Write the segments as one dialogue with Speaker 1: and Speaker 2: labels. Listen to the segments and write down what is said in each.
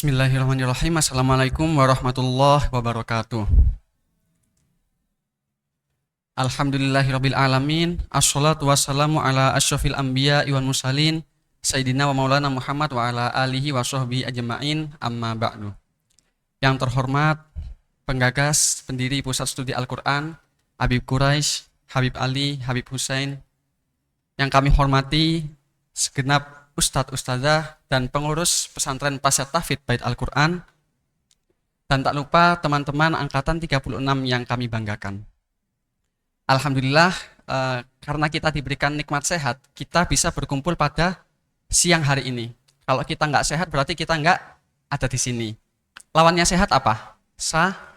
Speaker 1: Bismillahirrahmanirrahim. Assalamualaikum warahmatullahi wabarakatuh. Alhamdulillahirabbil alamin. Assalatu wassalamu ala asyrafil anbiya wal mursalin Sayyidina wa maulana Muhammad wa ala alihi wa sahbihi ajma'in, amma ba'du. Yang terhormat penggagas pendiri Pusat Studi Al-Quran Habib Quraisy, Habib Ali, Habib Husain. Yang kami hormati segenap Ustadz Ustadzah dan pengurus pesantren Pasat Tahfidz Bait Al-Quran, dan tak lupa teman-teman angkatan 36 yang kami banggakan. Alhamdulillah, karena kita diberikan nikmat sehat, kita bisa berkumpul pada siang hari ini. Kalau kita nggak sehat berarti kita nggak ada di sini. Lawannya sehat apa?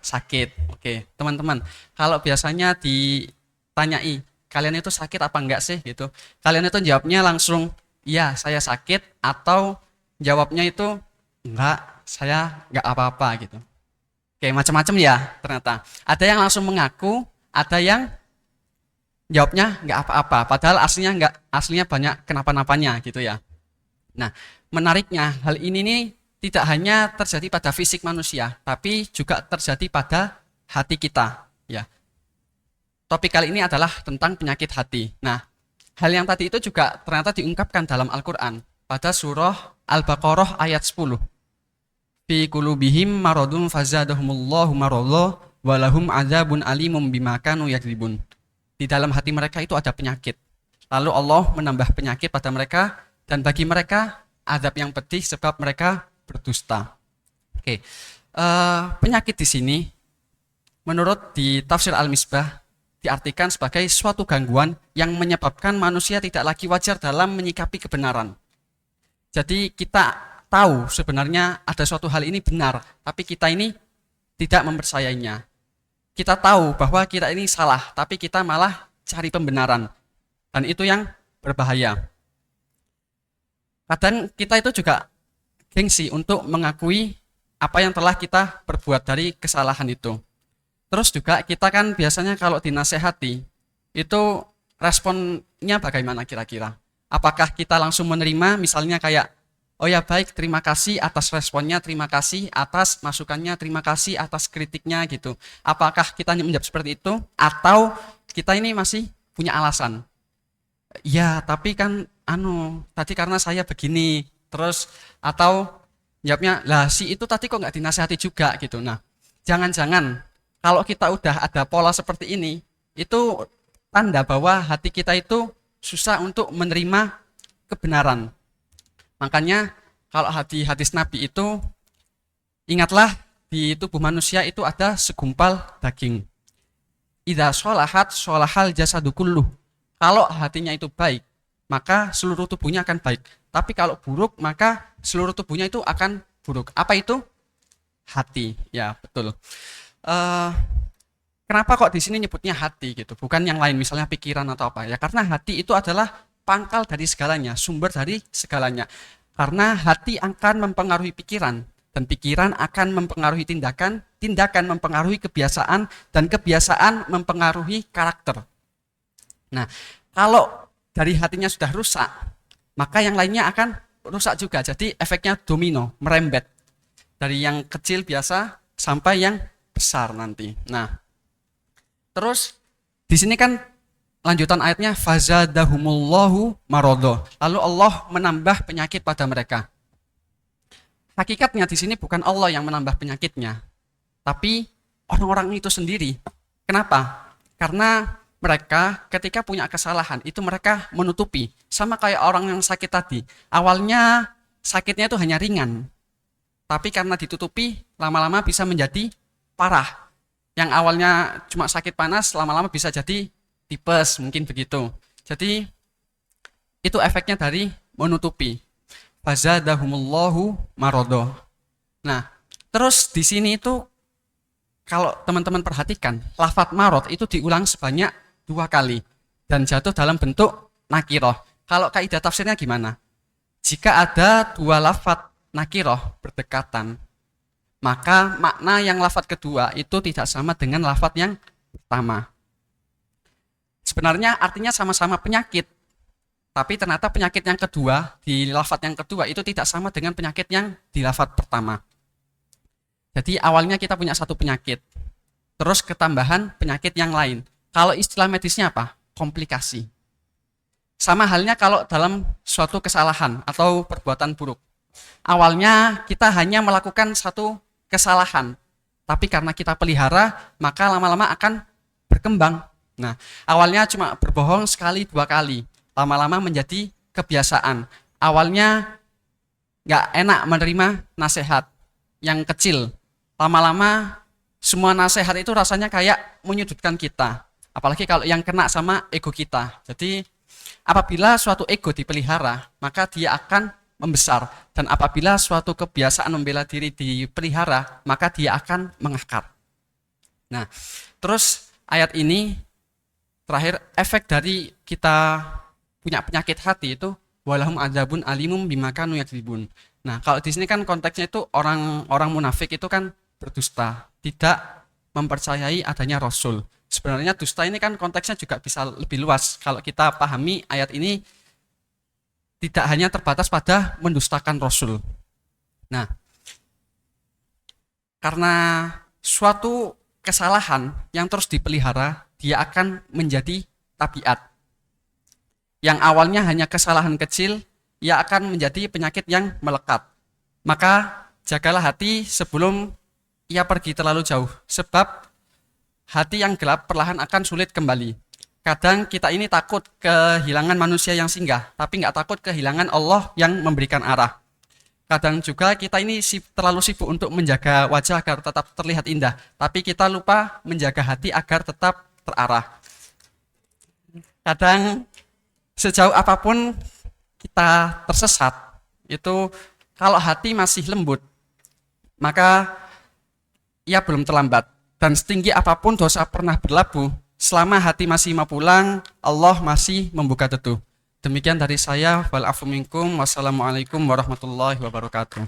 Speaker 1: Sakit. Oke, teman-teman, kalau biasanya ditanyai, kalian itu sakit apa enggak sih gitu, kalian itu jawabnya langsung iya saya sakit, atau jawabnya itu enggak, saya enggak apa-apa gitu. Oke, macam-macam ya ternyata. Ada yang langsung mengaku, ada yang jawabnya enggak apa-apa, padahal aslinya banyak kenapa-napanya gitu ya. Nah, menariknya hal ini nih tidak hanya terjadi pada fisik manusia, tapi juga terjadi pada hati kita ya. Topik kali ini adalah tentang penyakit hati. Nah, hal yang tadi itu juga ternyata diungkapkan dalam Al-Quran pada surah Al-Baqarah ayat 10. Fi qulubihim maradun fazadahumullahu maradha walahum adzabun alimum bima kanu yakdzibun. Di dalam hati mereka itu ada penyakit. Lalu Allah menambah penyakit pada mereka, dan bagi mereka azab yang pedih sebab mereka berdusta. Oke. Penyakit di sini menurut di Tafsir Al-Misbah diartikan sebagai suatu gangguan yang menyebabkan manusia tidak lagi wajar dalam menyikapi kebenaran. Jadi kita tahu sebenarnya ada suatu hal ini benar, tapi kita ini tidak mempercayainya. Kita tahu bahwa kita ini salah, tapi kita malah cari pembenaran. Dan itu yang berbahaya. Kadang kita itu juga gengsi untuk mengakui apa yang telah kita perbuat dari kesalahan itu. Terus juga kita kan biasanya kalau dinasehati, itu responnya bagaimana kira-kira? Apakah kita langsung menerima, misalnya kayak, oh ya baik, terima kasih atas responnya, terima kasih atas masukannya, terima kasih atas kritiknya gitu. Apakah kita menjawab seperti itu? Atau kita ini masih punya alasan? Ya tapi kan tadi karena saya begini, terus atau jawabnya, lah si itu tadi kok nggak dinasehati juga gitu. Nah, jangan-jangan kalau kita udah ada pola seperti ini, itu tanda bahwa hati kita itu susah untuk menerima kebenaran. Makanya kalau hadis Nabi itu, ingatlah di tubuh manusia itu ada segumpal daging. Idza sholahat sholahal jasadu kulluh. Kalau hatinya itu baik, maka seluruh tubuhnya akan baik. Tapi kalau buruk, maka seluruh tubuhnya itu akan buruk. Apa itu? Hati. Ya, betul. Kenapa kok di sini nyebutnya hati gitu, bukan yang lain, misalnya pikiran atau apa ya? Karena hati itu adalah pangkal dari segalanya, sumber dari segalanya. Karena hati akan mempengaruhi pikiran, dan pikiran akan mempengaruhi tindakan, tindakan mempengaruhi kebiasaan, dan kebiasaan mempengaruhi karakter. Nah, kalau dari hatinya sudah rusak, maka yang lainnya akan rusak juga. Jadi efeknya domino, merembet dari yang kecil biasa sampai yang besar nanti. Nah, terus di sini kan lanjutan ayatnya fazadahumullahu maradha. Lalu Allah menambah penyakit pada mereka. Hakikatnya di sini bukan Allah yang menambah penyakitnya, tapi orang-orang itu sendiri. Kenapa? Karena mereka ketika punya kesalahan itu mereka menutupi. Sama kayak orang yang sakit tadi. Awalnya sakitnya itu hanya ringan, tapi karena ditutupi lama-lama bisa menjadi parah. Yang awalnya cuma sakit panas, lama-lama bisa jadi tipes, mungkin begitu. Jadi itu efeknya dari menutupi. Fazadahumullahu maradha. Nah, terus di sini itu kalau teman-teman perhatikan, lafadz marad itu diulang sebanyak 2 kali dan jatuh dalam bentuk nakiroh. Kalau kaidah tafsirnya gimana? Jika ada 2 lafadz nakiroh berdekatan, maka makna yang lafadz kedua itu tidak sama dengan lafadz yang pertama. Sebenarnya artinya sama-sama penyakit, tapi ternyata penyakit yang kedua di lafadz yang kedua itu tidak sama dengan penyakit yang di lafadz pertama. Jadi awalnya kita punya satu penyakit, terus ketambahan penyakit yang lain. Kalau istilah medisnya apa? Komplikasi. Sama halnya kalau dalam suatu kesalahan atau perbuatan buruk. Awalnya kita hanya melakukan satu kesalahan, tapi karena kita pelihara, maka lama-lama akan berkembang. Nah, awalnya cuma berbohong sekali, dua kali, lama-lama menjadi kebiasaan. Awalnya nggak enak menerima nasihat yang kecil, lama-lama semua nasihat itu rasanya kayak menyudutkan kita. Apalagi kalau yang kena sama ego kita. Jadi apabila suatu ego dipelihara, maka dia akan membesar. Dan apabila suatu kebiasaan membela diri dipelihara, maka dia akan mengakar. Nah, terus ayat ini terakhir, efek dari kita punya penyakit hati itu walahum adzabun alimum bima kanu yakdzibun. Nah, kalau di sini kan konteksnya itu orang munafik itu kan berdusta, tidak mempercayai adanya Rasul. Sebenarnya dusta ini kan konteksnya juga bisa lebih luas. Kalau kita pahami ayat ini tidak hanya terbatas pada mendustakan Rasul. Nah, karena suatu kesalahan yang terus dipelihara, dia akan menjadi tabiat. Yang awalnya hanya kesalahan kecil, ia akan menjadi penyakit yang melekat. Maka jagalah hati sebelum ia pergi terlalu jauh, sebab hati yang gelap perlahan akan sulit kembali. Kadang kita ini takut kehilangan manusia yang singgah, tapi nggak takut kehilangan Allah yang memberikan arah. Kadang juga kita ini terlalu sibuk untuk menjaga wajah agar tetap terlihat indah, tapi kita lupa menjaga hati agar tetap terarah. Kadang sejauh apapun kita tersesat, itu kalau hati masih lembut, maka ia belum terlambat. Dan setinggi apapun dosa pernah berlabuh, selama hati masih mau pulang, Allah masih membuka teduh. Demikian dari saya, wal afu minkum, wassalamualaikum warahmatullahi wabarakatuh.